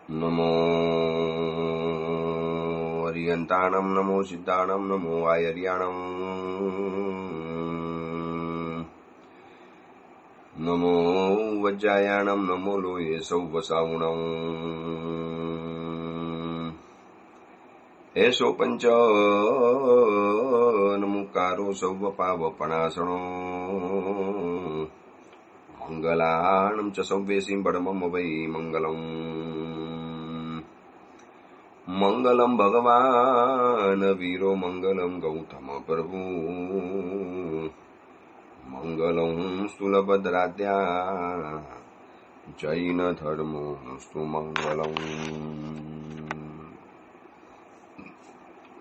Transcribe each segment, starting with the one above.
नमो अरियन्ताणं नमो सिद्धाणं नमो आयर्याणं नमो वज्रायाणं नमो लोये सौवसावुणं एषो पंच नमुकारो सौवपावपणासणो मंगलाणं च सौवेशीं बडमम वै मंगलम् मंगलम भगवान वीरो मंगलम गौतम प्रभु मंगलम सुलभद्राद्या जैन धर्मो स्तु मंगलम।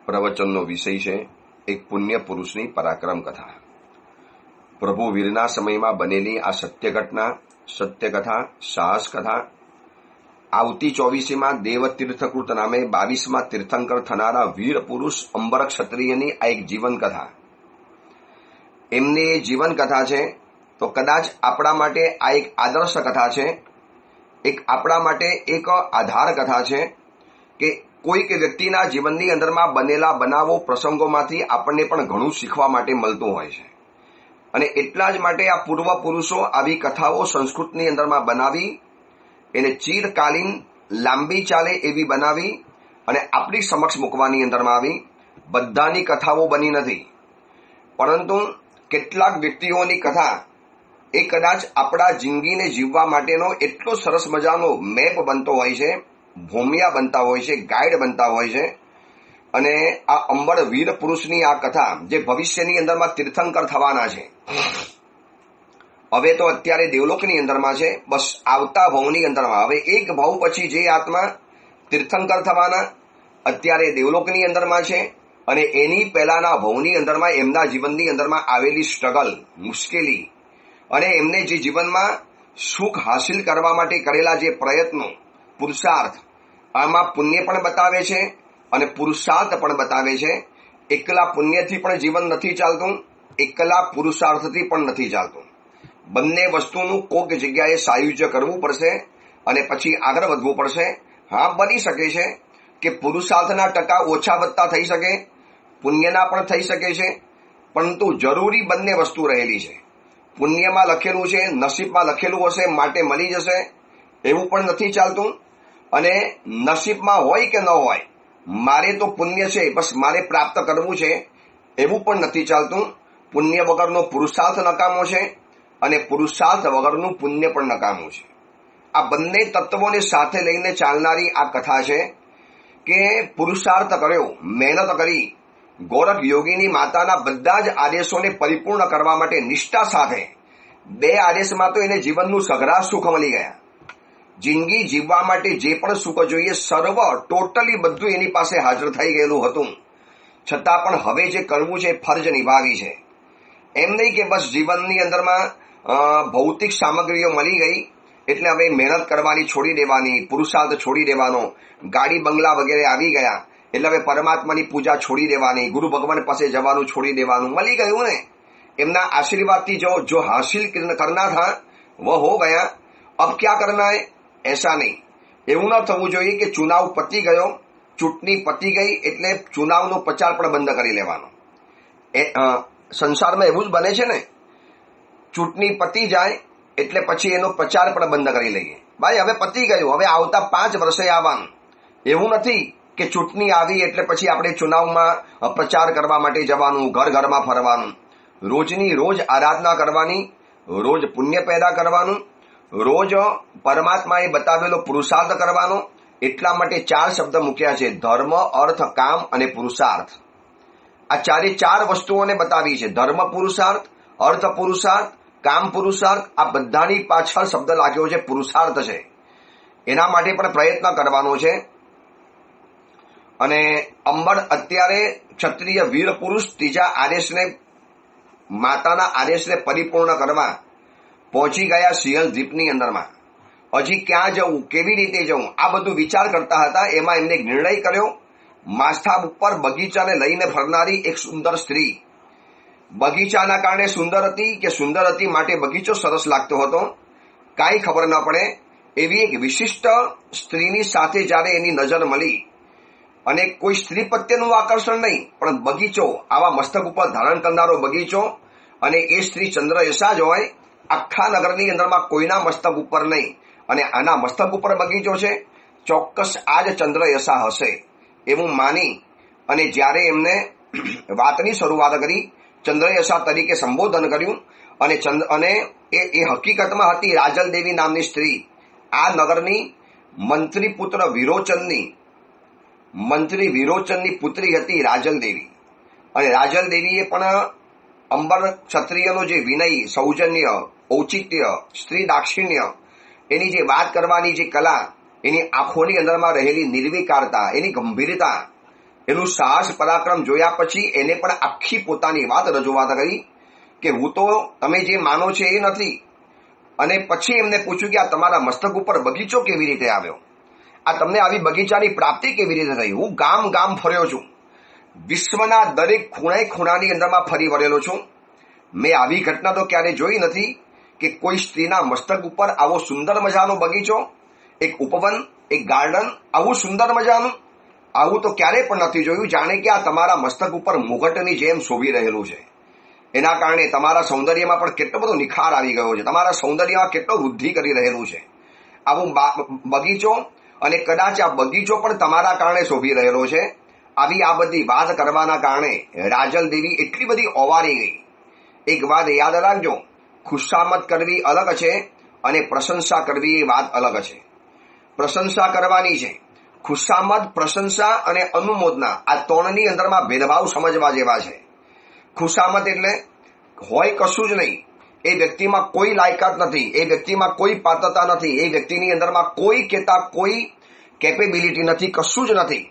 પ્રવચનનો વિષય છે એક પુણ્ય પુરુષની પરાક્રમ કથા. પ્રભુ વીરના સમયમાં બનેલી આ સત્ય ઘટના, સત્ય કથા, સાહસ કથા આવતી 24મીમાં દેવતીર્થકૃત નામે 22માં તીર્થંકર થનારા વીર પુરુષ અંબર ક્ષત્રિયની આ એક જીવન કથા. એમની જીવન કથા છે તો કદાચ આપણા માટે આ એક આદર્શ કથા છે, એક આપણા માટે એક આધાર કથા છે કે કોઈક વ્યક્તિના જીવનની અંદરમાં બનેલા બનાવો પ્રસંગોમાંથી આપણને પણ ઘણું શીખવા માટે મળતું હોય છે. અને એટલા જ માટે આ પૂર્વ પુરુષો આવી કથાઓ સંસ્કૃતની અંદરમાં બનાવી એને ચિરકાલીન લાંબી ચાલે એવી બનાવી અને આપણી સમક્ષ મૂકવાની અંદરમાં આવી. બધાની કથાઓ બની નથી, પરંતુ કેટલાક વ્યક્તિઓની કથા એ કદાચ આપણા જિંદગીને જીવવા માટેનો એટલો સરસ મજાનો મેપ બનતો હોય છે, ભૂમિયા બનતા હોય છે, ગાઈડ બનતા હોય છે. અને આ અંબર વીર પુરુષની આ કથા જે ભવિષ્યની અંદરમાં તીર્થંકર થવાના છે, હવે તો અત્યારે દેવલોકની અંદરમાં છે, બસ આવતા ભાવની અંદરમાં હવે એક ભાવ પછી જે આત્મા તીર્થંકર થવાના અત્યારે દેવલોકની અંદરમાં છે અને એની પહેલાના ભાવની અંદરમાં એમના જીવનની અંદરમાં આવેલી સ્ટ્રગલ, મુશ્કેલી અને એમને જે જીવનમાં સુખ હાસિલ કરવા માટે કરેલા જે પ્રયત્નો, પુરુષાર્થ, આમાં પુણ્ય પણ બતાવે છે અને પુરુષાર્થ પણ બતાવે છે. એકલા પુણ્યથી પણ જીવન નથી ચાલતું, એકલા પુરુષાર્થથી પણ નથી ચાલતું. બંને વસ્તુનું કોઈક જગ્યાએ સાયુજ્ય કરવું પડશે અને પછી આગળ વધવું પડશે. હા, બની શકે છે કે પુરુષાર્થના ટકા ઓછા વધતા થઈ શકે, પુણ્યના પણ થઈ શકે છે, પરંતુ જરૂરી બંને વસ્તુ રહેલી છે. પુણ્યમાં લખેલું છે, નસીબમાં લખેલું હશે માટે મળી જશે એવું પણ નથી ચાલતું. અને નસીબમાં હોય કે ન હોય, મારે તો પુણ્ય છે, બસ મારે પ્રાપ્ત કરવું છે એવું પણ નથી ચાલતું. પુણ્ય વગરનો પુરુષાર્થ નકામો છે અને પુરુષાર્થ વગરનું પુણ્ય પણ નકામું છે. આ બંને તત્વોને સાથે લઈને ચાલનારી આ કથા છે કે પુરુષાર્થ કર્યો, મહેનત કરી, ગોરખ યોગીની માતાના બધા જ આદેશોને પરિપૂર્ણ કરવા માટે નિષ્ઠા સાથે 2 આદેશમાં તો એને જીવનનું સઘળા સુખ મળી ગયા. જિંદગી જીવવા માટે જે પણ સુખ જોઈએ સર્વ ટોટલી બધું એની પાસે હાજર થઈ ગયેલું હતું. છતાં પણ હવે જે કરવું છે ફરજ નિભાવી છે. એમ નહીં કે બસ જીવનની અંદરમાં ભૌતિક સામગ્રીઓ મળી ગઈ એટલે હવે મહેનત કરવાની છોડી દેવાની, પુરુષાર્થ છોડી દેવાનો, ગાડી બંગલા વગેરે આવી ગયા એટલે હવે પરમાત્માની પૂજા છોડી દેવાની, ગુરુ ભગવાન પાસે જવાનું છોડી દેવાનું. મળી ગયું ને, એમના આશીર્વાદથી જો હાસિલ કરના થા वो हो गया, अब क्या करना है, ऐसा नहीं. એવું ન થવું જોઈએ કે ચુનાવ પતી ગયો, ચૂંટણી પતી ગઈ એટલે ચુનાવનો પ્રચાર પણ બંધ કરી લેવાનો. સંસારમાં એવું જ બને છે ને, ચૂંટણી પતી જાય એટલે પછી એનો પ્રચાર પણ બંધ કરી લઈએ. ભાઈ હવે પતી ગયું, હવે આવતા 5 વર્ષે આવવાનું. એવું નથી કે ચૂંટણી આવી એટલે પછી આપણે ચુનાવમાં પ્રચાર કરવા માટે જવાનું, ઘર ઘરમાં ફરવાનું. રોજની રોજ આરાધના કરવાની, રોજ પુણ્ય પેદા કરવાનું, રોજ પરમાત્માએ બતાવેલો પુરુષાર્થ કરવાનો. એટલા માટે 4 શબ્દ મૂક્યા છે: ધર્મ, અર્થ, કામ અને પુરુષાર્થ. આ 4 વસ્તુઓને બતાવી છે. ધર્મ પુરુષાર્થ, અર્થ પુરુષાર્થ, કામ પુરુષાર્થ. આ બધાની પાછળ શબ્દ લાગ્યો છે પુરુષાર્થ છે. એના માટે પણ પ્રયત્ન કરવાનો છે. અને અંબર અત્યારે ક્ષત્રિય વીર પુરુષ ત્રીજા આદેશને, માતાના આદેશને પરિપૂર્ણ કરવા પહોંચી ગયા સિંહલ દ્વીપની અંદરમાં. હજી ક્યાં જવું, કેવી રીતે જવું, આ બધું વિચાર કરતા હતા. એમાં એમને નિર્ણય કર્યો, માથા ઉપર બગીચાને લઈને ફરનારી એક સુંદર સ્ત્રી. બગીચાના કારણે સુંદર હતી કે સુંદર હતી માટે બગીચો સરસ લાગતો હતો, કાંઈ ખબર ન પડે. એવી એક વિશિષ્ટ સ્ત્રીની સાથે જ્યારે એની નજર મળી અને કોઈ સ્ત્રી પ્રત્યેનું આકર્ષણ નહીં પણ બગીચો, આવા મસ્તક ઉપર ધારણ કરનારો બગીચો, અને એ સ્ત્રી ચંદ્રયશા જ હોય, આખા નગરની અંદરમાં કોઈના મસ્તક ઉપર નહીં, અને આના મસ્તક ઉપર બગીચો છે, ચોક્કસ આ જ ચંદ્રયશા હશે એવું માની અને જ્યારે એમને વાતની શરૂઆત કરી, ચંદ્રયશા તરીકે સંબોધન કર્યું, અને એ હકીકતમાં હતી રાજલ દેવી નામની સ્ત્રી, આ નગરની મંત્રી વિરોચનની પુત્રી હતી રાજલ દેવી. અને રાજલ દેવીએ પણ અંબર ક્ષત્રિયનો જે વિનય, સૌજન્ય, ઔચિત્ય, સ્ત્રી દાક્ષિણ્ય, એની જે વાત કરવાની જે કલા, એની આંખોની અંદરમાં રહેલી નિર્વિકારતા, એની ગંભીરતા, એનું સાહસ પરાક્રમ જોયા પછી એને પણ આખી પોતાની વાત રજૂઆત કરી કે હું તો તમે જે માનો છો એ નથી. અને પછી એમને પૂછ્યું કે આ તમારા મસ્તક ઉપર બગીચો કેવી રીતે આવ્યો, આ તમને આવી બગીચાની પ્રાપ્તિ કેવી રીતે થઈ? હું ગામ ગામ ફર્યો છું, વિશ્વના દરેક ખૂણાની અંદરમાં ફરી વળેલો છું. મેં આવી ઘટના તો ક્યારે જોઈ નથી કે કોઈ સ્ત્રીના મસ્તક ઉપર આવો સુંદર મજાનો બગીચો, એક ઉપવન, એક ગાર્ડન, આવું સુંદર મજાનું, આવું તો ક્યારેય પણ નથી જોયું. જાણે કે આ તમારા મસ્તક ઉપર મુગટની જેમ શોભી રહેલું છે. એના કારણે તમારા સૌંદર્યમાં પણ કેટલો બધો નિખાર આવી ગયો છે, તમારા સૌંદર્યમાં કેટલો વૃદ્ધિ કરી રહેલું છે આવું બગીચો, અને કદાચ આ બગીચો પણ તમારા કારણે શોભી રહેલો છે. આવી આ બધી વાત કરવાના કારણે રાજલ દેવી એટલી બધી ઓવારી ગઈ. એક વાત યાદ રાખજો, ખુશામત કરવી અલગ છે અને પ્રશંસા કરવી એ વાત અલગ છે. પ્રશંસા કરવાની છે. ખુશામત, પ્રશંસા અને અનુમોદના, આ ત્રણની અંદરમાં ભેદભાવ સમજવા જેવા છે. ખુશામત એટલે હોય કશું જ નહીં, એ વ્યક્તિમાં કોઈ લાયકાત નથી, એ વ્યક્તિમાં કોઈ પાત્રતા નથી, એ વ્યક્તિની અંદરમાં કોઈ કેપેબિલિટી નથી, કશું જ નથી,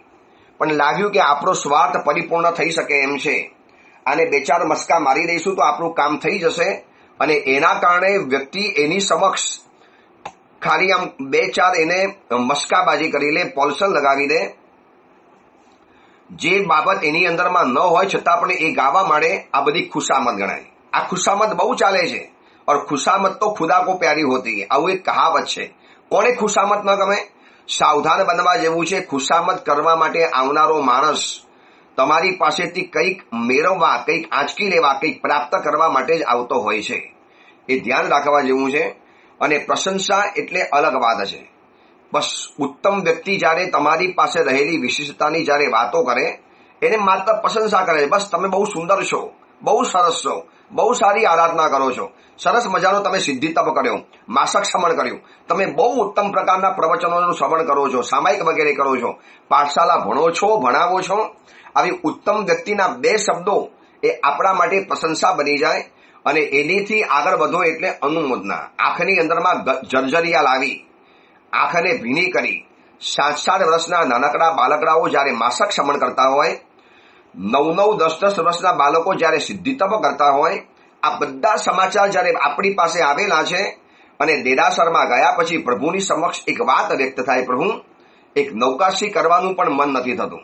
પણ લાગ્યું કે આપણો સ્વાર્થ પરિપૂર્ણ થઈ શકે એમ છે, આને બે ચાર મસ્કા મારી દઈશું તો આપણું કામ થઈ જશે. અને એના કારણે વ્યક્તિ એની સમક્ષ ખાલી આમ બે ચાર એને મસ્કાબાજી કરી લે, પોલસલ લગાવી દે, જે બાબત એની અંદરમાં ન હોય છતાં પણ એ ગાવા માંડે, આ બધી ખુશામત ગણાય. આ ખુશામત બહુ ચાલે છે. और खुशामत तो खुदा को प्यारी होती है, આવું એક કહાવત છે. કોને ખુશામત ન ગમે? સાવધાન બનવા જેવું છે. ખુશામત કરવા માટે આવનારો માણસ તમારી પાસેથી કંઈક મેળવવા, કંઈક આંચકી લેવા, કંઈક પ્રાપ્ત કરવા માટે જ આવતો હોય છે. એ ધ્યાન રાખવા જેવું છે. અને પ્રશંસા એટલે અલગ વાત છે. બસ ઉત્તમ વ્યક્તિ જ્યારે તમારી પાસે રહેલી વિશિષ્ટતાની જ્યારે વાતો કરે, એને માત્ર પ્રશંસા કરે, બસ તમે બહુ સુંદર છો, બહુ સરસ છો, બહુ સારી આરાધના કરો છો, સરસ મજાનો તમે સિદ્ધિ તપ કર્યો, માસક શ્રવણ કર્યું, તમે બહુ ઉત્તમ પ્રકારના પ્રવચનોનું શ્રવણ કરો છો, સામાયિક વગેરે કરો છો, પાઠશાલા ભણો છો, ભણાવો છો. આવી ઉત્તમ વ્યક્તિના બે શબ્દો એ આપણા માટે પ્રશંસા બની જાય. અને એનીથી આગળ વધો એટલે અનુમોદના. આંખની અંદરમાં જર્જરિયા લાવી, આંખને ભીની કરી, 7-7 વર્ષના નાનકડા બાલકડાઓ જ્યારે માસક શ્રવણ કરતા હોય, 9-9, 10-10 વર્ષના બાળકો જ્યારે સિદ્ધિ તપ કરતા હોય, આ બધા સમાચાર જ્યારે આપણી પાસે આવેલા છે. અને દેરાસરમાં ગયા પછી પ્રભુની સમક્ષ એક વાત વ્યક્ત થાય, પ્રભુ એક નૌકાશી કરવાનું પણ મન નથી થતું,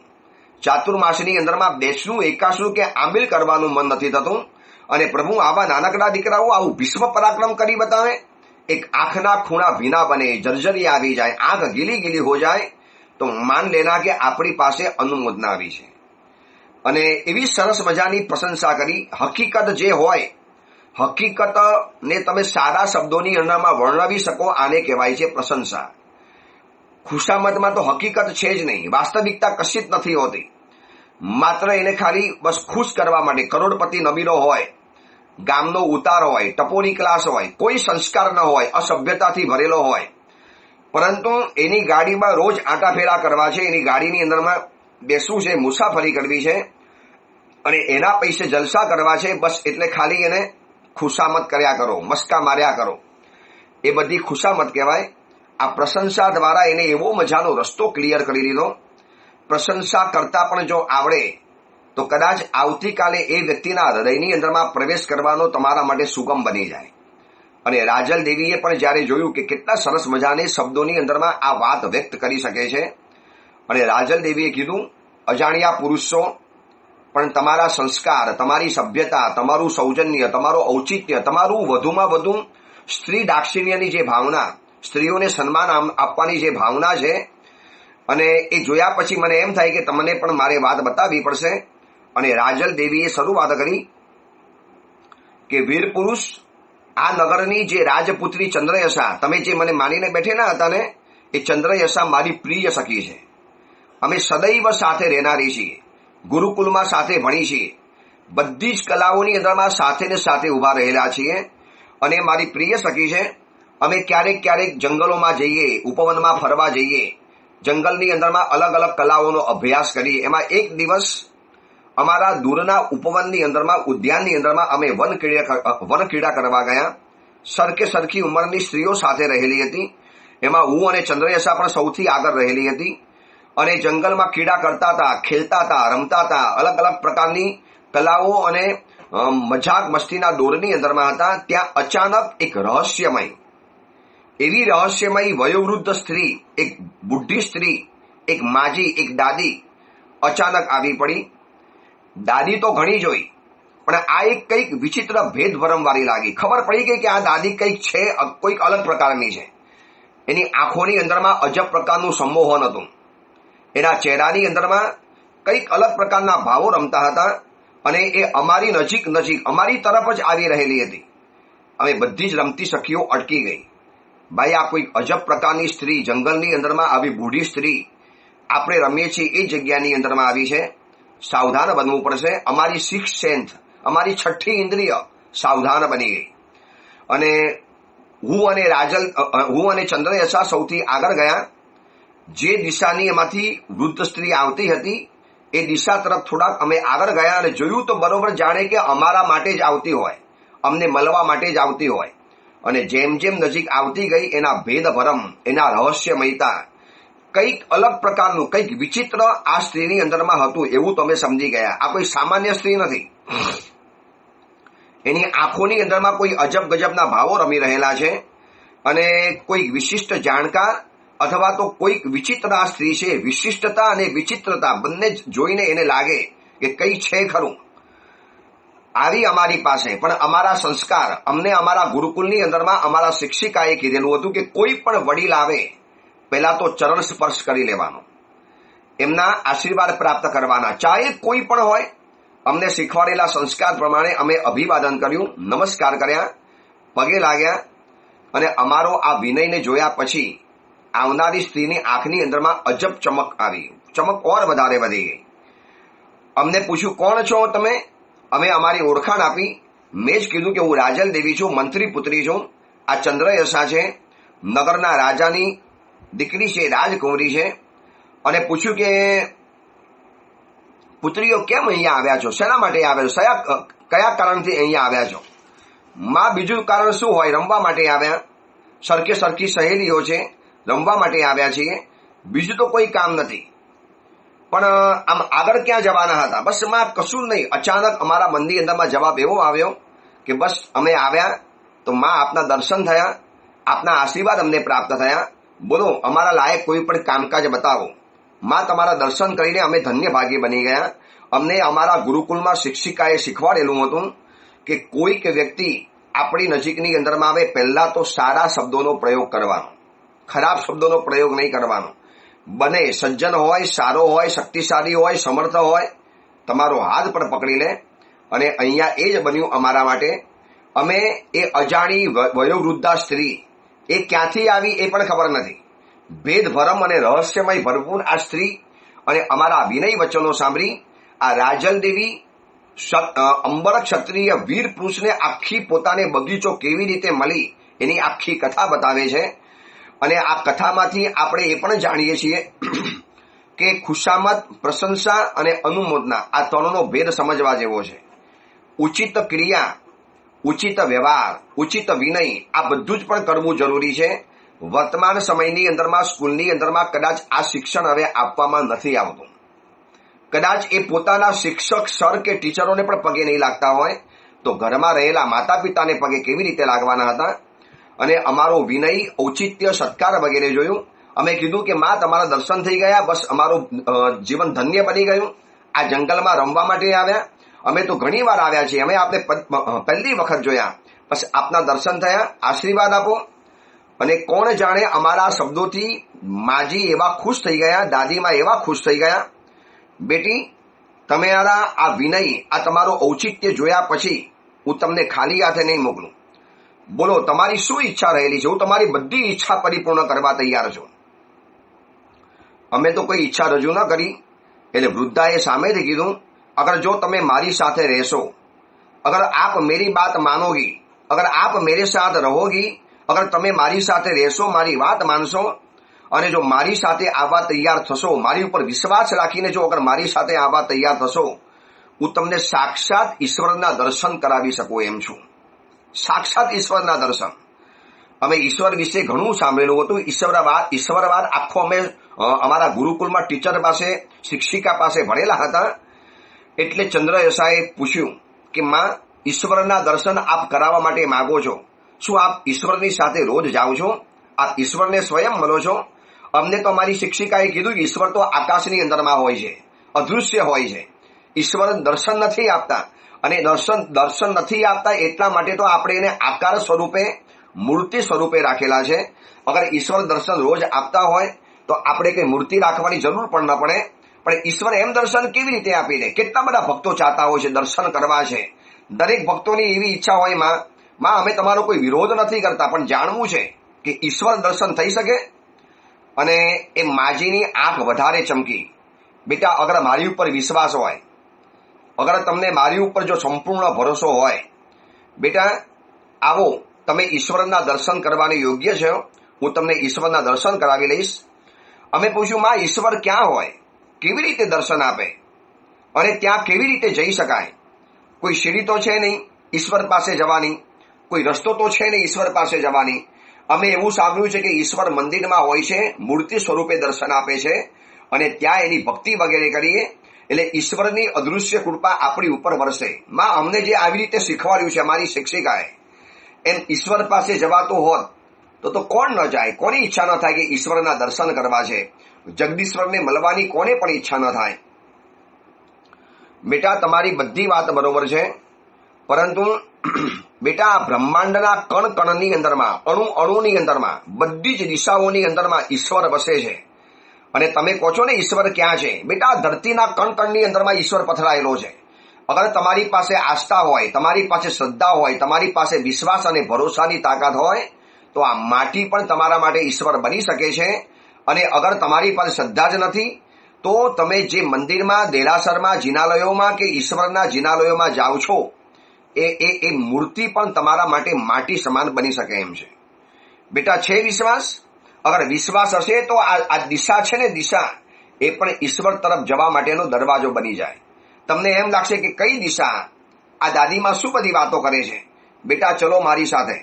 ચાતુર્માસની અંદરમાં બેસવું, એકાસનું કે આંબિલ કરવાનું મન નથી થતું. અને પ્રભુ આવા નાનકડા દીકરાઓ આવું ભીષ્મ પરાક્રમ કરી બતાવે, એક આંખના ખૂણા ભીના બને, જર્જરી આવી જાય, આંખ ગીલી ગીલી હો જાય, તો માન લેના કે આપણી પાસે અનુમોદના આવી છે. અને એવી સરસ મજાની પ્રશંસા કરી. હકીકત જે હોય, હકીકતને તમે સારા શબ્દોની અંદરમાં વર્ણવી શકો, આને કહેવાય છે પ્રશંસા. ખુશામતમાં તો હકીકત છે જ નહીં, વાસ્તવિકતા કશી જ નથી હોતી. માત્ર એને ખાલી બસ ખુશ કરવા માટે, કરોડપતિ નબીલો હોય, ગામનો ઉતાર હોય, ટપોરી ક્લાસ હોય, કોઈ સંસ્કાર ન હોય, અસભ્યતાથી ભરેલો હોય, પરંતુ એની ગાડીમાં રોજ આંટાફેરા કરવા છે, એની ગાડીની અંદરમાં બેસવું છે, મુસાફરી કરવી છે, અને એના પૈસે જલસા કરવા છે, બસ એટલે ખાલી એને ખુશામત કર્યા કરો, મસ્કા માર્યા કરો, એ બધી ખુશામત કહેવાય. આ પ્રશંસા દ્વારા એને એવો મજાનો રસ્તો ક્લિયર કરી દીધો. પ્રશંસા કરતા પણ જો આવડે તો કદાચ આવતીકાલે એ વ્યક્તિના હૃદયની અંદરમાં પ્રવેશ કરવાનો તમારા માટે સુગમ બની જાય. અને રાજલ દેવીએ પણ જ્યારે જોયું કે કેટલા સરસ મજાની શબ્દોની અંદરમાં આ વાત વ્યક્ત કરી શકે છે, અને રાજલ દેવીએ કીધું, અજાણ્યા પુરુષો પણ તમારા સંસ્કાર, તમારી સભ્યતા, તમારું સૌજન્ય, તમારો ઔચિત્ય, તમારું વધુમાં વધુ સ્ત્રી દાક્ષિણ્યની જે ભાવના, સ્ત્રીઓને સન્માન આપવાની જે ભાવના છે, અને એ જોયા પછી મને એમ થાય કે તમને પણ મારે વાત બતાવવી પડશે. અને રાજલ દેવીએ શરૂઆત કરી કે વીર પુરુષ, આ નગરની જે રાજપુત્રી ચંદ્રયશા, તમે જે મને માનીને બેઠેલા હતા ને, એ ચંદ્રયશા મારી પ્રિય સખી છે. અમે સદૈવ સાથે રહેનારી છીએ, ગુરુકુલમાં સાથે ભણી છીએ, બધી જ કલાઓની અંદરમાં સાથે ને સાથે ઉભા રહેલા છીએ, અને મારી પ્રિય સખી છે. અમે ક્યારેક ક્યારેક જંગલોમાં જઈએ, ઉપવનમાં ફરવા જઈએ, જંગલની અંદરમાં અલગ અલગ કલાઓનો અભ્યાસ કરીએ. એમાં એક દિવસ અમારા દૂરના ઉપવનની અંદરમાં, ઉદ્યાનની અંદરમાં અમે વનક્રીડા કરવા ગયા. સરખી ઉંમરની સ્ત્રીઓ સાથે રહેલી હતી. એમાં હું અને ચંદ્રયશા પણ સૌથી આગળ રહેલી હતી. અને જંગલમાં ક્રીડા કરતા હતા, ખેલતા હતા, રમતા હતા, અલગ અલગ પ્રકારની કલાઓ અને મજાક મસ્તીના દોરની અંદરમાં હતા. ત્યાં અચાનક એક એવી રહસ્યમય વયોવૃદ્ધ સ્ત્રી, એક બુઢી સ્ત્રી, એક માજી, એક દાદી અચાનક આવી પડી. દાદી તો ઘણી જોઈ, પણ આ એક કંઈક વિચિત્ર ભેદભરમ વાળી લાગી. ખબર પડી ગઈ કે આ દાદી કંઈક છે, કોઈક અલગ પ્રકારની છે. એની આંખોની અંદરમાં અજબ પ્રકારનું સંમોહન હતું. એના ચહેરાની અંદરમાં કંઈક અલગ પ્રકારના ભાવો રમતા હતા, અને એ અમારી નજીક અમારી તરફ જ આવી રહેલી હતી. અમે બધી જ રમતી સખીઓ અટકી ગઈ. ભાઈ, આ કોઈ અજબ પ્રકારની સ્ત્રી, જંગલની અંદરમાં આવી બુઢી સ્ત્રી, આપણે રમીએ છીએ એ જગ્યાની અંદરમાં આવી છે. સાવધાન બનવું પડશે. અમારી સિક્સ સેન્થ, અમારી છઠ્ઠી ઇન્દ્રિય સાવધાન બની ગઈ. અને હું અને ચંદ્રયશા સૌથી આગળ ગયા. જે દિશાની એમાંથી વૃદ્ધ સ્ત્રી આવતી હતી એ દિશા તરફ થોડાક અમે આગળ ગયા, અને જોયું તો બરોબર જાણે કે અમારા માટે જ આવતી હોય, અમને મળવા માટે જ આવતી હોય. અને જેમ જેમ નજીક આવતી ગઈ, એના ભેદભરમ, એના રહસ્યમયતા, કંઈક અલગ પ્રકારનું, કંઈક વિચિત્ર આ સ્ત્રીની અંદરમાં હતું એવું તમે સમજી ગયા. આ કોઈ સામાન્ય સ્ત્રી નથી. એની આંખોની અંદરમાં કોઈ અજબ ગજબના ભાવો રમી રહેલા છે, અને કોઈક વિશિષ્ટ જાણકાર અથવા તો કોઈક વિચિત્ર આ સ્ત્રી છે. વિશિષ્ટતા અને વિચિત્રતા બંને જોઈને એને લાગે કે કંઈ છે ખરું. આવી અમારી પાસે, પણ અમારા સંસ્કાર, અમને અમારા ગુરુકુલની અંદરમાં અમારા શિક્ષિકાએ કીધેલું હતું કે કોઈ પણ વડીલ આવે પહેલા તો ચરણ સ્પર્શ કરી લેવાનો, એમના આશીર્વાદ પ્રાપ્ત કરવાના, ચાહે કોઈ પણ હોય. અમને શીખવાડેલા સંસ્કાર પ્રમાણે અમે અભિવાદન કર્યું, નમસ્કાર કર્યા, પગે લાગ્યા. અને અમારો આ વિનયને જોયા પછી આવનારી સ્ત્રીની આંખની અંદરમાં અજબ ચમક આવી. ચમક ઓર વધારે વધી ગઈ. અમને પૂછ્યું, કોણ છો તમે? અમે અમારી ઓળખાણ આપી. મેં જ કીધું કે હું રાજલ દેવી છું, મંત્રી પુત્રી છું. આ ચંદ્રયશા છે, નગરના રાજાની દીકરી છે, રાજકુંવરી છે. અને પૂછ્યું કે પુત્રીઓ કેમ અહીંયા આવ્યા છો? શેના માટે આવ્યા છો? કયા કારણથી અહીંયા આવ્યા છો? માં, બીજું કારણ શું હોય? રમવા માટે આવ્યા. સરખી સહેલીઓ છે, રમવા માટે આવ્યા છીએ, બીજું તો કોઈ કામ નથી. પણ આમ આગળ ક્યાં જવાના હતા? બસ માં કશું નહીં. અચાનક અમારા મનની અંદરમાં જવાબ એવો આવ્યો કે બસ અમે આવ્યા તો માં આપના દર્શન થયા, આપના આશીર્વાદ અમને પ્રાપ્ત થયા. બોલો, અમારા લાયક કોઈ પણ કામકાજ બતાવો. માં, તમારા દર્શન કરીને અમે ધન્ય ભાગી બની ગયા. અમને અમારા ગુરુકુલમાં શિક્ષિકાએ શીખવાડેલું હતું કે કોઈક વ્યક્તિ આપણી નજીકની અંદરમાં આવે પહેલા તો સારા શબ્દોનો પ્રયોગ કરવાનો, ખરાબ શબ્દોનો પ્રયોગ નહીં કરવાનો. બને સજ્જન હોય, સારો હોય, શક્તિશાળી હોય, સમર્થ હોય, તમારો હાથ પણ પકડી લે. અને અહીંયા એ જ બન્યું અમારા માટે. અમે એ અજાણી વયોવૃદ્ધા સ્ત્રી, એ ક્યાંથી આવી એ પણ ખબર નથી. ભેદભરમ અને રહસ્યમય ભરપૂર આ સ્ત્રી અને અમારા વિનય વચનો સાંભળી આ રાજલ દેવી અંબર ક્ષત્રિય વીર પુરુષને આખી પોતાને બગીચો કેવી રીતે મળી એની આખી કથા બતાવે છે. અને આ કથામાંથી આપણે એ પણ જાણીએ છીએ કે ખુશામત, પ્રશંસા અને અનુમોદના, આ ત્રણનો ભેદ સમજવા જેવો છે. ઉચિત ક્રિયા, ઉચિત વ્યવહાર, ઉચિત વિનય, આ બધું જ પણ કરવું જરૂરી છે. વર્તમાન સમયની અંદરમાં, સ્કૂલની અંદરમાં કદાચ આ શિક્ષણ હવે આપવામાં નથી આવતું. કદાચ એ પોતાના શિક્ષક, સર કે ટીચરોને પણ પગે નહીં લાગતા હોય, તો ઘરમાં રહેલા માતા પિતાને પગે કેવી રીતે લાગવાના હતા? અને અમારો વિનય, ઔચિત્ય, સત્કાર વગેરે જોયું. અમે કીધું કે માં, તમારા દર્શન થઈ ગયા, બસ અમારું જીવન ધન્ય બની ગયું. આ જંગલમાં રમવા માટે આવ્યા. અમે તો ઘણી વાર આવ્યા છીએ, અમે આપને પહેલી વખત જોયા, બસ આપના દર્શન થયા, આશીર્વાદ આપો. અને કોણ જાણે અમારા શબ્દોથી માજી એવા ખુશ થઈ ગયા, દાદીમાં એવા ખુશ થઈ ગયા, બેટી તમારા આ વિનય, આ તમારો ઔચિત્ય જોયા પછી હું તમને ખાલી હાથે નહીં મોકલું. બોલો તમારી શું ઈચ્છા રહેલી છે? હું તમારી બધી ઈચ્છા પરિપૂર્ણ કરવા તૈયાર છું. અમે તો કોઈ ઈચ્છા રજૂ ન કરી. એટલે વૃદ્ધાએ સામેથી કીધું, અગર જો તમે મારી સાથે રહેશો, અગર આપ મેરી બાત માનોગી, અગર આપ મેરે સાથ રહોગી, અગર તમે મારી સાથે રહેશો, મારી વાત માનશો અને જો મારી સાથે આવવા તૈયાર થશો, મારી ઉપર વિશ્વાસ રાખીને જો અગર મારી સાથે આવવા તૈયાર થશો, હું તમને સાક્ષાત ઈશ્વરના દર્શન કરાવી શકું એમ છું. સાક્ષાત ઈશ્વરના દર્શન. અમે ઈશ્વર વિશે ઘણું સાંભળેલું હતું. ઈશ્વરવાદ આખો અમે અમારા ગુરુકુળમાં ટીચર પાસે, શિક્ષિકા પાસે ભણેલા હતા. એટલે ચંદ્રયશાએ પૂછ્યું કે માં, ઈશ્વરના દર્શન આપ કરાવવા માટે માંગો છો, શું આપ ઈશ્વરની સાથે રોજ જાઓ છો? આપ ઈશ્વરને સ્વયં મળો છો? અમને તો અમારી શિક્ષિકાએ કીધું કે ઈશ્વર તો આકાશની અંદરમાં હોય છે, અદૃશ્ય હોય છે. ઈશ્વર દર્શન નથી આપતા, અને દર્શન નથી આપતા એટલા માટે તો આપણે એને આકાર સ્વરૂપે, મૂર્તિ સ્વરૂપે રાખેલા છે. અગર ઈશ્વર દર્શન રોજ આપતા હોય તો આપણે કઈ મૂર્તિ રાખવાની જરૂર પણ ન પડે. પણ ઈશ્વર એમ દર્શન કેવી રીતે આપી દે? કેટલા બધા ભક્તો ચાહતા હોય છે, દર્શન કરવા છે. દરેક ભક્તોની એવી ઈચ્છા હોય, માં અમે તમારો કોઈ વિરોધ નથી કરતા, પણ જાણવું છે કે ઈશ્વર દર્શન થઈ શકે. અને એ માજીની આંખ વધારે ચમકી. બેટા અગર મારી ઉપર વિશ્વાસ હોય, અગર તમને મારી ઉપર જો સંપૂર્ણ ભરોસો હોય, બેટા આવો, તમે ઈશ્વરના દર્શન કરવાને યોગ્ય છે, હું તમને ઈશ્વરના દર્શન કરાવી લઈશ. અમે પૂછ્યું, માં ઈશ્વર ક્યાં હોય? કેવી રીતે દર્શન આપે? અને ત્યાં કેવી રીતે જઈ શકાય? કોઈ સીડી તો છે નહીં ઈશ્વર પાસે જવાની, કોઈ રસ્તો તો છે નહીં ઈશ્વર પાસે જવાની. અમે એવું સાંભળ્યું છે કે ઈશ્વર મંદિરમાં હોય છે, મૂર્તિ સ્વરૂપે દર્શન આપે છે, અને ત્યાં એની ભક્તિ વગેરે કરીએ એટલે ઈશ્વરની અદૃશ્ય કૃપા આપણી ઉપર વરસે. માં અમને જે આવી રીતે શીખવાડ્યું છે અમારી શિક્ષિકાએ, એમ ઈશ્વર પાસે જવાતું હોત તો કોણ ન જાય? કોની ઈચ્છા ન થાય કે ઈશ્વરના દર્શન કરવા છે? જગદીશ્વરને મળવાની કોને પણ ઈચ્છા ન થાય? બેટા તમારી બધી વાત બરોબર છે, પરંતુ બેટા આ બ્રહ્માંડના કણ કણની અંદરમાં, અણુ અણુની અંદરમાં, બધી જ દિશાઓની અંદરમાં ઈશ્વર વસે છે. અને તમે કહો છો ને ઈશ્વર ક્યાં છે? બેટા ધરતીના કણ કણની અંદરમાં ઈશ્વર પથરાયેલો છે. અગર તમારી પાસે આસ્થા હોય, તમારી પાસે શ્રદ્ધા હોય, તમારી પાસે વિશ્વાસ અને ભરોસાની તાકાત હોય તો આ માટી પણ તમારા માટે ઈશ્વર બની શકે છે. અને અગર તમારી પાસે શ્રદ્ધા જ નથી તો તમે જે મંદિરમાં, દેરાસરમાં, જિનાલયોમાં કે ઈશ્વરના જિનાલયોમાં જાઓ છો, એ મૂર્તિ પણ તમારા માટે માટી સમાન બની શકે એમ છે. બેટા છે વિશ્વાસ? અગર વિશ્વાસ હશે તો આ દિશા છે ને, દિશા એ પણ ઈશ્વર તરફ જવા માટેનો દરવાજો બની જાય. તમને એમ લાગશે કે કઈ દિશા? આ દાદીમાં શું બધી વાતો કરે છે? બેટા ચલો મારી સાથે,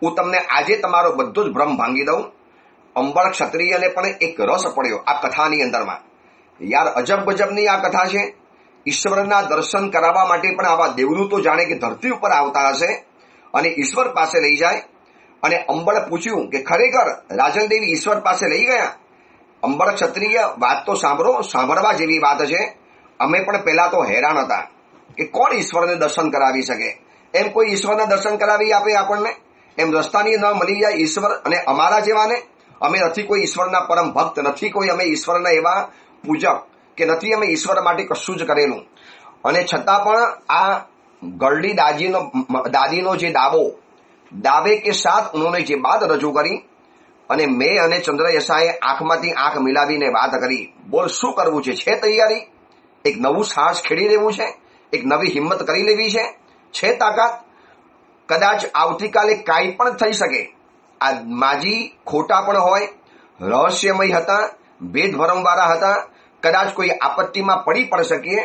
હું તમને આજે તમારો બધો જ ભ્રમ ભાંગી દઉં. અંબળ ક્ષત્રિયને પણ એક રસ પડ્યો આ કથાની અંદરમાં. યાર અજબ ગજબની આ કથા છે. ઈશ્વરના દર્શન કરાવવા માટે પણ આવા દેવદૂતો જાણે કે ધરતી ઉપર આવતા હશે અને ઈશ્વર પાસે લઈ જાય. અને અંબળ પૂછ્યું કે ખરેખર રાજન દેવી ઈશ્વર પાસે લઈ ગયા? અંબળ ક્ષત્રિય, વાત તો સાંભળવા જેવી વાત છે. અમે પણ પહેલા તો હેરાન હતા કે કોણ ઈશ્વરને દર્શન કરાવી શકે? એમ કોઈ ઈશ્વરના દર્શન કરાવી આપે આપણને? એમ રસ્તાની ન મળી જાય ઈશ્વર? અને અમારા જેવાને, અમે નથી કોઈ ઈશ્વરના પરમ ભક્ત, નથી કોઈ અમે ઈશ્વરના એવા પૂજક, કે નથી અમે ઈશ્વર માટે કશું જ કરેલું. અને છતાં પણ આ ગરડી દાદીનો જે દાવે કે સાથ ઉन्होंने જે બાત રજૂ કરી, અને મેં અને ચંદ્રયશાએ આંખમાંથી આંખ મિલાવીને વાત કરી. બોલ શું કરવું છે તૈયારી? એક નવું સાહસ ખેડી લેવું છે? એક નવી હિંમત કરી લેવી છે તાકાત? કદાચ આવતીકાલે કાંઈ પણ થઈ શકે. આ માજી ખોટા પણ હોય, રહસ્યમય હતા, ભેદ ભરમવાળા હતા, કદાચ કોઈ આપત્તિમાં પડી પણ શકીએ,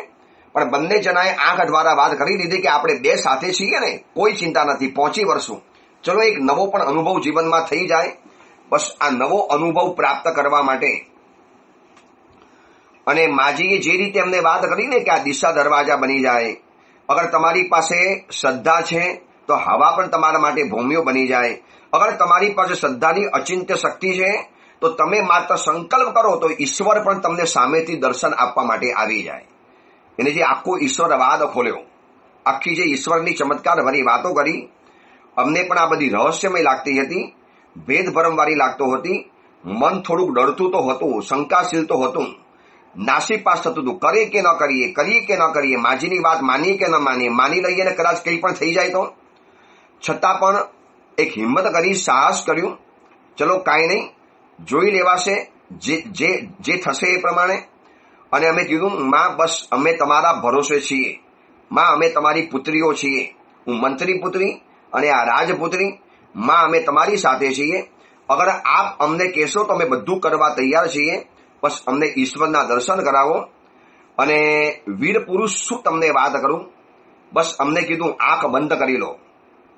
પણ બંને જણાએ આંખ દ્વારા વાત કરી લીધી કે આપણે બે સાથે છીએ ને, કોઈ ચિંતા નથી, પહોંચી વળશું. ચલો એક નવો પણ અનુભવ જીવનમાં થઈ જાય. બસ આ નવો અનુભવ પ્રાપ્ત કરવા માટે. અને માજીએ જે રીતે અમને વાત કરી ને કે આ દિશા દરવાજા બની જાય. અગર તમારી પાસે શ્રદ્ધા છે તો હવા પણ તમારા માટે ભૂમિઓ બની જાય. અગર તમારી પાસે શ્રદ્ધાની અચિંત્ય શક્તિ છે તો તમે માત્ર સંકલ્પ કરો તો ઈશ્વર પણ તમને સામેથી દર્શન આપવા માટે આવી જાય. એને જે આખો ઈશ્વરવાદ ખોલ્યો, આખી જે ઈશ્વરની ચમત્કાર ભરી વાતો કરી, અમને પણ આ બધી રહસ્યમય લાગતી હતી. ભેદ ભરમવાળી લાગતો હતી. મન થોડુંક ડરતું તો હતું, શંકાશીલ તો હતું, નાસીપાસ થતું હતું. કરીએ કે ન કરીએ, માજીની વાત માનીએ કે ન માનીએ, માની લઈએ ને કદાચ કંઈ પણ થઈ જાય તો. છતાં પણ એક હિંમત કરી, સાહસ કર્યું. ચલો કાંઈ નહીં, જોઈ લેવાશે જે થશે એ પ્રમાણે. અને અમે કીધું, માં બસ અમે તમારા ભરોસે છીએ, માં અમે તમારી પુત્રીઓ છીએ, હું મંત્રી પુત્રી અને આ રાજપુત્રી, માં અમે તમારી સાથે છીએ. અગર આપ અમને કહેશો તો અમે બધું કરવા તૈયાર છીએ, બસ અમને ઈશ્વરના દર્શન કરાવો. અને વીર પુરુષ શું તમને વાત કરું, બસ અમને કીધું આંખ બંધ કરી લો.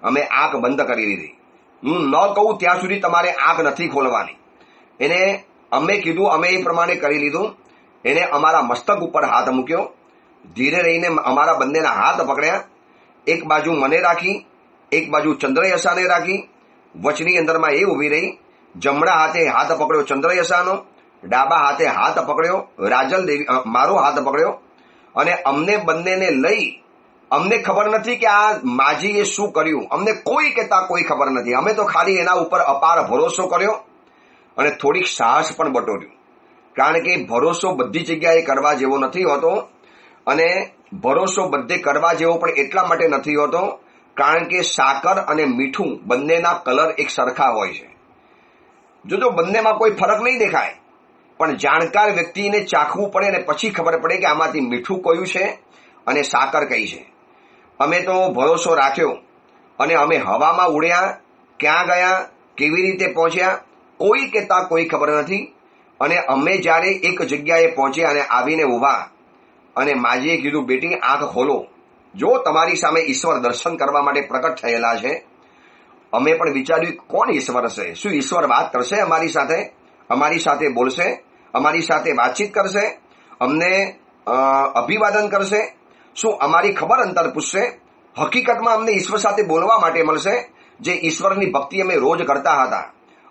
અમે આંખ બંધ કરી લીધી. હું ન કહું ત્યાં સુધી તમારે આંખ નથી ખોલવાની. એને અમે કીધું, અમે એ પ્રમાણે કરી લીધું. એને અમારા મસ્તક ઉપર હાથ મૂક્યો, ધીરે રહીને અમારા બંનેના હાથ પકડ્યા. એક બાજુ મને રાખી, એક બાજુ ચંદ્રયશાને રાખી. વચની અંદરમાં એ ઊભી રહી. જમણા હાથે હાથ પકડ્યો ચંદ્રયશાનો, ડાબા હાથે હાથ પકડ્યો રાજલ દેવી, મારો હાથ પકડ્યો. અને અમને બંનેને લઈ, અમને ખબર નથી કે આ માજીએ શું કર્યું, અમને કોઈ કહેતા કોઈ ખબર નથી. અમે તો ખાલી એના ઉપર અપાર ભરોસો કર્યો અને થોડીક સાહસ પણ બટોર્યું. કારણ કે ભરોસો બધી જગ્યાએ કરવા જેવો નથી હોતો. અને ભરોસો બધે કરવા જેવો પણ એટલા માટે નથી હોતો કારણ કે સાકર અને મીઠું બંનેના કલર એક સરખા હોય છે. જો બંનેમાં કોઈ ફરક નહીં દેખાય, પણ જાણકાર વ્યક્તિને ચાખવું પડે અને પછી ખબર પડે કે આમાંથી મીઠું કયું છે અને સાકર કઈ છે. અમે તો ભરોસો રાખ્યો અને અમે હવામાં ઉડ્યા. ક્યાં ગયા, કેવી રીતે પહોંચ્યા, કોઈ કહેતા કોઈ ખબર નથી. અને અમે જ્યારે એક જગ્યાએ પહોંચ્યા અને આવીને ઊભા, અને માજીએ કીધું, બેટી આંખ ખોલો, જો તમારી સામે ઈશ્વર દર્શન કરવા માટે પ્રકટ થયેલા છે. અમે પણ વિચાર્યું કોણ ઈશ્વર છે, શું ઈશ્વર વાત કરશે અમારી સાથે બોલશે, અમારી સાથે વાતચીત કરશે, અમને અભિવાદન કરશે, શું અમારી ખબર અંતર પૂછશે. હકીકતમાં અમને ઈશ્વર સાથે બોલવા માટે મળશે, જે ઈશ્વરની ભક્તિ અમે રોજ કરતા હતા.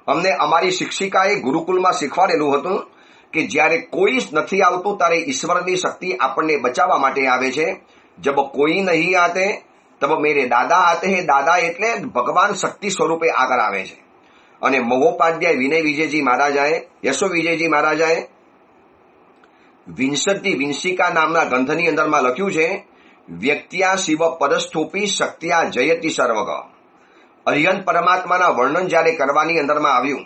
અમને અમારી શિક્ષિકાએ ગુરુકુલમાં શીખવાડેલું હતું કે જ્યારે કોઈ નથી આવતું ત્યારે ઈશ્વરની શક્તિ આપણને બચાવવા માટે આવે છે. જબ કોઈ નહીં આતે તબ મેરે દાદા આતે હે. દાદા એટલે ભગવાન શક્તિ સ્વરૂપે આગળ આવે છે. અને મહોપાધ્યાય વિનય વિજયજી મહારાજાએ, યશો વિજયજી મહારાજાએ વિંશતિ વિંશિકા નામના ગ્રંથની અંદરમાં લખ્યું છે, વ્યક્ત્યા શિવ પદસ્થોપી શક્ત્યા જયતિ સર્વગ. અરિહંત પરમાત્માના વર્ણન જ્યારે કરવાની અંદરમાં આવ્યું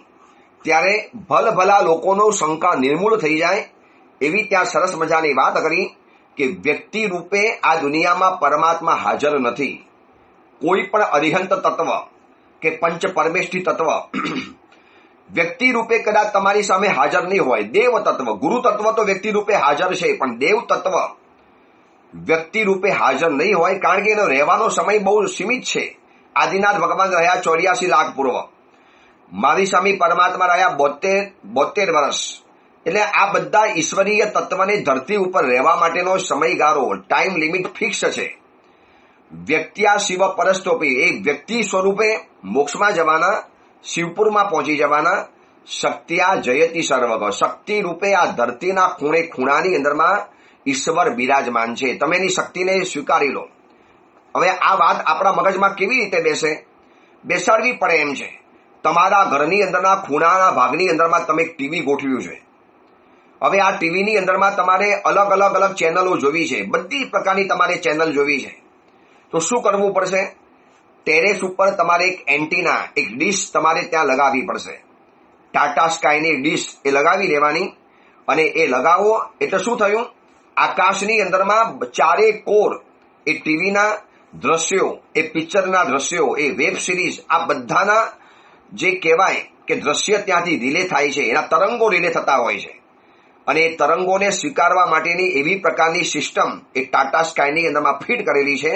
ત્યારે ભલભલા લોકોનો શંકા નિર્મૂળ થઈ જાય એવી ત્યાં સરસ મજાની વાત કરી કે વ્યક્તિ રૂપે આ દુનિયામાં પરમાત્મા હાજર નથી. કોઈ પણ અરિહંત તત્વ કે પંચ પરમેષ્ઠી તત્વ વ્યક્તિ રૂપે કદાચ તમારી સામે હાજર નહીં હોય. દેવ તત્વ, ગુરુ તત્વ તો વ્યક્તિ રૂપે હાજર છે, પણ દેવ તત્વ વ્યક્તિ રૂપે હાજર નહીં હોય કારણ કે એનો રહેવાનો સમય બહુ સીમિત છે. આદિનાથ ભગવાન રહ્યા 84 લાખ પૂર્વ, મારી સામે પરમાત્મા રહ્યા 72 વર્ષ. એટલે આ બધા ઈશ્વરીય તત્વને ધરતી ઉપર રહેવા માટેનો સમયગાળો, ટાઈમ લિમિટ ફિક્સ છે. વ્યક્ત્યા શિવ પરસ્તોપી, એ વ્યક્તિ સ્વરૂપે મોક્ષમાં જવાના, શિવપુરમાં પહોંચી જવાના. શક્ત્યા જયતિ સર્વગ, શક્તિ રૂપે આ ધરતીના ખૂણે ખૂણાની અંદરમાં ઈશ્વર બિરાજમાન છે. તમે એની શક્તિને સ્વીકારી લો. હવે આ વાત આપણા મગજમાં કેવી રીતે બેસાડવી પડે એમ છે. તમારા ઘરની અંદરના ખૂણાના ભાગની અંદરમાં તમે ટીવી ગોઠવ્યું છે. હવે આ ટીવીની અંદરમાં તમારે અલગ અલગ ચેનલો જોવી છે, બધી પ્રકારની તમારે ચેનલ જોવી છે. તો શું કરવું પડશે? ટેરેસ ઉપર તમારે એક એન્ટીના, એક ડીશ તમારે ત્યાં લગાવવી પડશે. ટાટા સ્કાયની ડીશ એ લગાવી લેવાની. અને એ લગાવો એટલે શું થયું, આકાશની અંદરમાં ચારે કોર એ ટીવીના દ્રશ્યો, એ પિક્ચરના દ્રશ્યો, એ વેબ સિરીઝ, આ બધાના જે કહેવાય કે દ્રશ્ય ત્યાંથી રિલે થાય છે, એના તરંગો રિલે થતા હોય છે. અને એ તરંગોને સ્વીકારવા માટેની એવી પ્રકારની સિસ્ટમ એ ટાટા સ્કાયની અંદરમાં ફિટ કરેલી છે.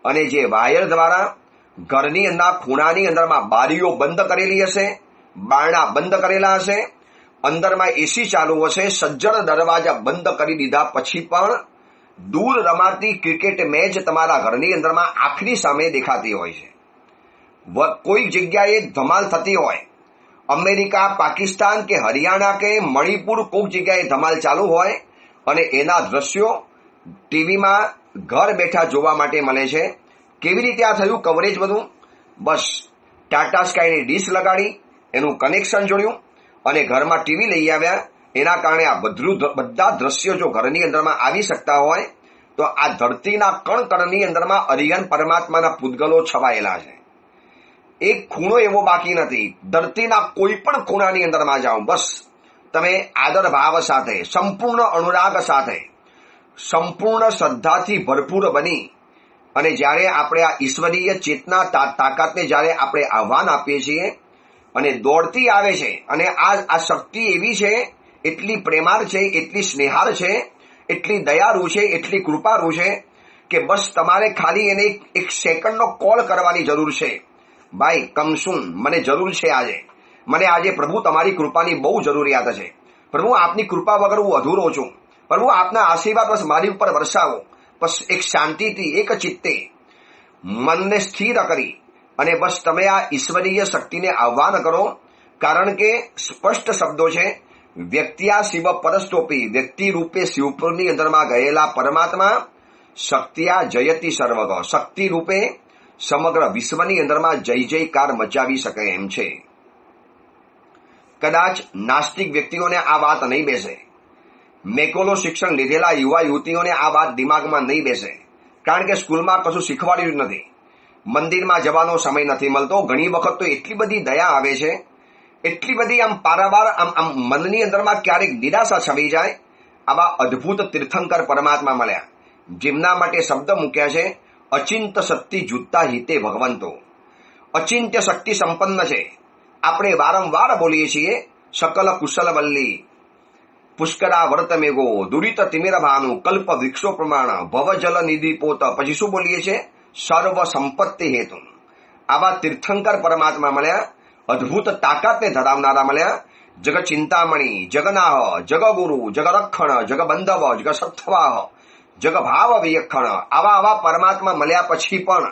અને જે વાયર દ્વારા ઘરની અંદર ખૂણાની અંદરમાં બારીઓ બંધ કરેલી હશે, બારણા બંધ કરેલા હશે, અંદરમાં એસી ચાલુ હશે, સજ્જડ દરવાજા બંધ કરી દીધા પછી પણ દૂર રમાતી ક્રિકેટ મેચ તમારા ઘરની અંદરમાં આંખની સામે દેખાતી હોય છે. કોઈ જગ્યાએ ધમાલ થતી હોય, અમેરિકા, પાકિસ્તાન કે હરિયાણા કે મણિપુર કોઈક જગ્યાએ ધમાલ ચાલુ હોય અને એના દ્રશ્યો ટીવીમાં ઘર બેઠા જોવા માટે મળે છે. કેવી રીતે આ થયું કવરેજ બધું? બસ ટાટા સ્કાયની ડીશ લગાડી, એનું કનેક્શન જોડ્યું અને ઘરમાં ટીવી લઈ આવ્યા. એના કારણે આ બધા દ્રશ્યો જો ઘરની અંદરમાં આવી શકતા હોય તો આ ધરતીના કણ કણની અંદરમાં અરિહંત પરમાત્માના પૂતગલો છવાયેલા છે. એક ખૂણો એવો બાકી નથી. ધરતીના કોઈ પણ ખૂણાની અંદરમાં જાઓ, બસ તમે આદર ભાવ સાથે, સંપૂર્ણ અનુરાગ સાથે, સંપૂર્ણ શ્રદ્ધાથી ભરપૂર બની અને જ્યારે આપણે આ ઈશ્વરીય ચેતના તાકાતને જ્યારે આપણે આહ્વાન આપીએ છીએ અને દોડતી આવે છે અને આ શક્તિ એવી છે, એટલી પ્રેમાળ છે, એટલી સ્નેહાળ છે, એટલી દયાળુ છે, એટલી કૃપાળુ છે કે બસ તમારે ખાલી એને એક સેકન્ડનો કોલ કરવાની જરૂર છે. ભાઈ કમસુન, મને જરૂર છે મને આજે પ્રભુ તમારી કૃપાની બહુ જરૂરિયાત છે. પ્રભુ આપની કૃપા વગર હું અધૂરો છું. પ્રભુ આપના આશીર્વાદ બસ મારી ઉપર વરસાવો. બસ એક શાંતિથી, એક ચિત્તે મનને સ્થિર કરી અને બસ તમે આ ઈશ્વરીય શક્તિને આહ્વાન કરો. કારણ કે સ્પષ્ટ શબ્દો છે, વ્યક્તિયા શિવ પરસ્તોપી, વ્યક્તિ રૂપે શિવપુરની અંદરમાં ગયેલા પરમાત્મા શક્તિયા જયતી સર્વગ, શક્તિ રૂપે સમગ્ર વિશ્વની અંદરમાં જય જયકાર મચાવી શકે એમ છે. કદાચ નાસ્તિક વ્યક્તિઓને આ વાત નહીં બેસે, મેકોલો શિક્ષણ લીધેલા યુવા યુવતીઓને આ વાત દિમાગમાં નહીં બેસે, કારણ કે સ્કૂલમાં કશું શીખવાડ્યું જ નથી, મંદિરમાં જવાનો સમય નથી મળતો. ઘણી વખત તો એટલી બધી દયા આવે છે, એટલી બધી આમ પારાવાર આમ મનની અંદરમાં ક્યારેક નિરાશા છવાઈ જાય. આવા અદ્ભુત તીર્થંકર પરમાત્મા મળ્યા, જેમના માટે શબ્દ મૂક્યા છે, અચિંત શક્તિ જુત્તા હિતે ભગવંતો. અચિંત્ય શક્તિ સંપન્ન છે. આપણે વારંવાર બોલીએ છીએ, સકલ કુશલ વલ્લી, પુષ્કરા વર્ત મેઘો, દુરિત તિમિર ભાનુ, કલ્પ વૃક્ષો પ્રમાણ, ભવ જલ નિધિ પોત. પછી શું બોલીએ છીએ? સર્વ સંપત્તિ હેતુ. આવા તીર્થંકર પરમાત્મા મળ્યા, અદ્ભુત તાકાતને ધરાવનારા મળ્યા. જગ ચિંતામણી, જગનાહ, જગગુરુ, જગરક્ષણ, જગબંધવ, જગ સત્વાહ, જગ ભાવ વિયક્ષણ. આવા પરમાત્મા મળ્યા પછી પણ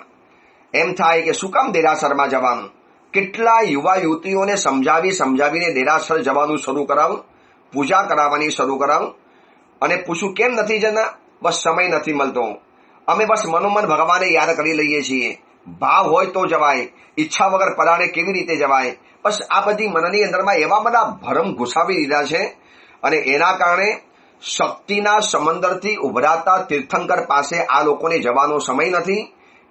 એમ થાય કે શું કામ દેરાસરમાં જવાનું? કેટલા યુવા યુવતીઓને સમજાવીને દેરાસર જવાનું શરૂ કરાવું, પૂજા કરાવવાની શરૂ કરાવું અને પૂછું કેમ નથી જતા? બસ સમય નથી મળતો. અમે બસ મનોમન ભગવાને યાદ કરી લઈએ છીએ. ભાવ હોય તો જવાય, ઈચ્છા વગર પરાણે કેવી રીતે જવાય? બસ આ બધી મનની અંદરમાં એવા બધા ભરમ ઘુસાવી દીધા છે અને એના કારણે શક્તિના સમંદરથી ઉભરાતા તીર્થંકર પાસે આ લોકોને જવાનો સમય નથી.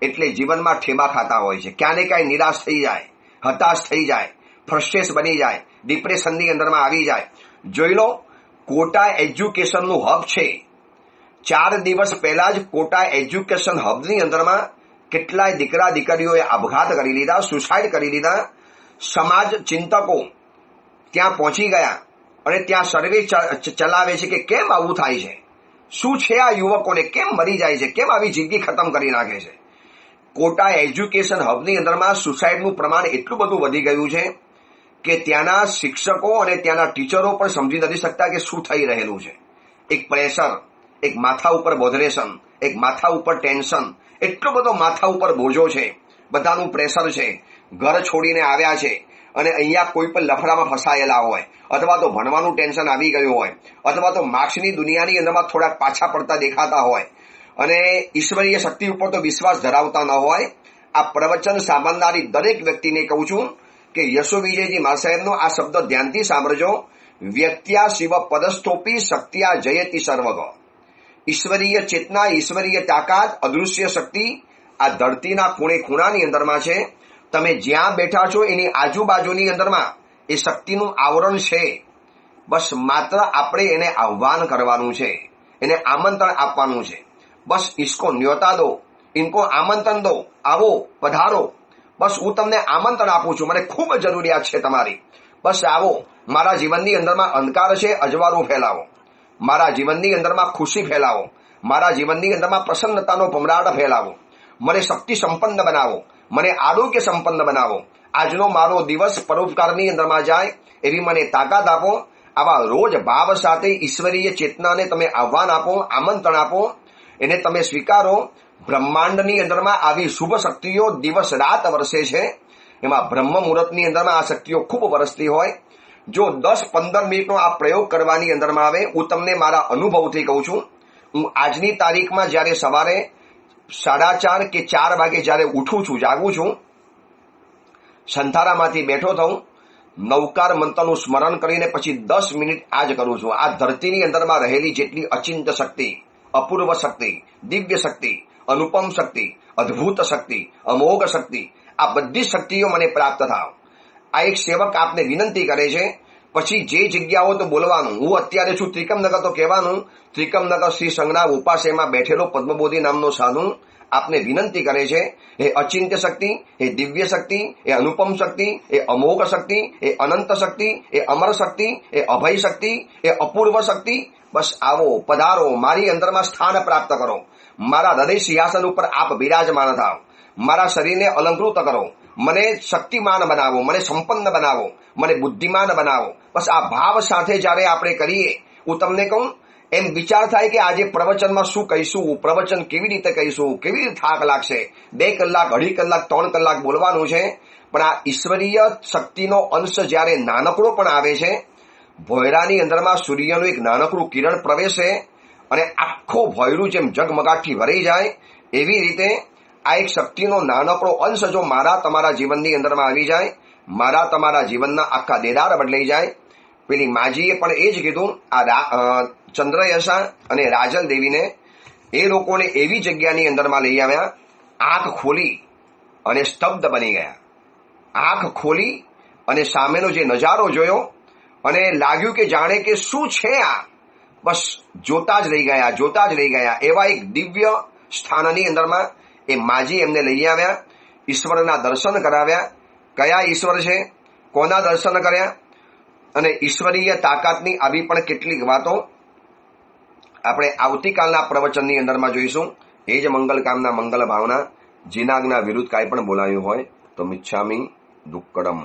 એટલે જીવનમાં ઠેબા ખાતા હોય છે. ક્યાં ને ક્યાંય નિરાશ થઈ જાય, હતાશ થઈ જાય, ફ્રસ્ટ્રેસ બની જાય, ડિપ્રેશનની અંદરમાં આવી જાય. જોઈ લો, કોટા એજ્યુકેશનનું હબ છે. 4 દિવસ પહેલા જ કોટા એજ્યુકેશન હબની અંદરમાં કેટલાય દીકરા દીકરીઓએ આપઘાત કરી લીધા, સુસાઇડ કરી લીધા. સમાજ ચિંતકો ત્યાં પહોંચી ગયા અને ત્યાં સર્વે ચલાવે છે કે કેમ આવું થાય છે, શું છે આ યુવકોને, કેમ મરી જાય છે, કેમ આવી જિંદગી ખતમ કરી નાખે છે. કોટા એજ્યુકેશન હબની અંદરમાં સુસાઇડનું પ્રમાણ એટલું બધું વધી ગયું છે કે ત્યાંના શિક્ષકો અને ત્યાંના ટીચરો પણ સમજી નથી શકતા કે શું થઈ રહેલું છે. એક પ્રેશર, એક માથા ઉપર બોધરેશન, એક માથા ઉપર ટેન્શન, એટલો બધો માથા ઉપર બોજો છે, બધાનું પ્રેશર છે. ઘર છોડીને આવ્યા છે અને અહીંયા કોઈ પણ લફડામાં ફસાયેલા હોય, અથવા તો ભણવાનું ટેન્શન આવી ગયું હોય, અથવા તો માર્ક્સની દુનિયાની અંદરમાં થોડાક પાછા પડતા દેખાતા હોય અને ઈશ્વરીય શક્તિ ઉપર તો વિશ્વાસ ધરાવતા ન હોય. આ પ્રવચન સાંભળનારી દરેક વ્યક્તિને કહું છું કે યશો વિજયજી મા સાહેબનો આ શબ્દ ધ્યાનથી સાંભળજો. વ્યક્ત્યા શિવ પદસ્થોપી શક્ત્યા જયતી સર્વગ. ઈશ્વરીય ચેતના, ઈશ્વરીય તાકાત, અદૃશ્ય શક્તિ આ ધરતીના ખૂણે ખૂણાની અંદરમાં છે. તમે જ્યાં બેઠા છો એની આજુબાજુની અંદરમાં એ શક્તિનું આવરણ છે. બસ માત્ર આપણે એને આહ્વાન કરવાનું છે, એને આમંત્રણ આપવાનું છે. બસ ઇસકો ન્યોતા દો, ઇનકો આમંત્રણ દો, આવો, પધારો. બસ હું તમને આમંત્રણ આપું છું, મને ખૂબ જરૂરિયાત છે તમારી. બસ આવો, મારા જીવનની અંદરમાં અંધકાર છે, અજવાળું ફેલાવો. મારા જીવનની અંદરમાં ખુશી ફેલાવો. મારા જીવનની અંદરમાં પ્રસન્નતાનો ભમરાટ ફેલાવો. મને શક્તિ સંપન્ન બનાવો, મને આરોગ્ય સંપન્ન બનાવો. આજનો મારો દિવસ પરોપકારની અંદરમાં જાય એવી મને તાકાત આપો. આવા રોજ ભાવ સાથે ઈશ્વરીય ચેતનાને તમે આહ્વાન આપો, આમંત્રણ આપો, એને તમે સ્વીકારો. બ્રહ્માંડની અંદરમાં આવી શુભ શક્તિઓ દિવસ રાત વરસે છે. એમાં બ્રહ્મ મુહૂર્તની અંદરમાં આ શક્તિઓ ખૂબ વરસતી હોય. જો 10-15 મિનિટનો આ પ્રયોગ કરવાની અંદરમાં આવે, હું તમને મારા અનુભવથી કહું છું. હું આજની તારીખમાં જ્યારે સવારે 4:30 કે 4 વાગે જ્યારે ઉઠું છું, જાગું છું, સંથારામાંથી બેઠો થઉં નવકાર મંત્રનું સ્મરણ કરીને પછી 10 મિનિટ આ જ કરું છું. આ ધરતીની અંદરમાં રહેલી જેટલી અચિંત શક્તિ, અપૂર્વ શક્તિ, દિવ્ય શક્તિ, અનુપમ શક્તિ, અદ્ભુત શક્તિ, અમોઘ શક્તિ, આ બધી શક્તિઓ મને પ્રાપ્ત થાવ. આ એક સેવક આપને વિનંતી કરે છે. પછી જે જગ્યાઓ તો બોલવાનું. હું અત્યારે છું ત્રિકમનગર તો કહેવાનું. ત્રિકમનગર શ્રી સંગ્રામ ઉપાસેમાં બેઠેલો પદ્મબોધિ નામનો સાધુ આપને વિનંતી કરે છે, એ અચિંત્ય શક્તિ, એ દિવ્ય શક્તિ, એ અનુપમ શક્તિ, એ અમોઘ શક્તિ, એ અનંત શક્તિ, એ અમર શક્તિ, એ અભય શક્તિ, એ અપૂર્વ શક્તિ, બસ આવો, પધારો, મારી અંદરમાં સ્થાન પ્રાપ્ત કરો. મારા હૃદય સિંહાસન ઉપર આપ બિરાજમાન થાવ. મારા શરીરને અલંકૃત કરો. મને શક્તિમાન બનાવો, મને સંપન્ન બનાવો, મને બુદ્ધિમાન બનાવો. બસ આ ભાવ સાથે જ્યારે આપણે કરીએ, હું તમને કહું, એમ વિચાર થાય કે આજે પ્રવચનમાં શું કહીશું, પ્રવચન કેવી રીતે કહીશું, કેવી રીતે થાક લાગશે. 2 કલાક, 2.5 કલાક, 3 કલાક બોલવાનું છે. પણ આ ઈશ્વરીય શક્તિનો અંશ જ્યારે નાનકડો પણ આવે છે, ભોયરાની અંદરમાં સૂર્યનું એક નાનકડું કિરણ પ્રવેશે અને આખો ભોયરું જેમ જગમગાટથી ભરાઈ જાય, એવી રીતે આ એક શક્તિનો નાનકડો અંશ જો મારા તમારા જીવનની અંદરમાં આવી જાય, મારા તમારા જીવનના આખા દેદાર બદલાઈ જાય. પેલી માજીએ પણ એ જ કીધું, આ ચંદ્રયશા અને રાજલ દેવીને એ લોકોને એવી જગ્યાની અંદરમાં લઈ આવ્યા, આંખ ખોલી અને સ્તબ્ધ બની ગયા. આંખ ખોલી અને સામેનો જે નજારો જોયો અને લાગ્યું કે જાણે કે શું છે આ, બસ જોતા જ રહી ગયા, જોતા જ રહી ગયા. એવા એક દિવ્ય સ્થાનની અંદરમાં એ માજી એમને લઈ આવ્યા, ઈશ્વરના દર્શન કરાવ્યા. કયા ઈશ્વર છે, કોના દર્શન કર્યા, અને ઈશ્વરીય તાકાતની આવી પણ કેટલીક વાતો આપણે આવતીકાલના પ્રવચનની અંદરમાં જોઈશું. એ જ મંગલ કામના મંગલ ભાવના. જીનાગના વિરુદ્ધ કાંઈ પણ બોલાયું હોય તો મિચ્છામી દુક્કડમ.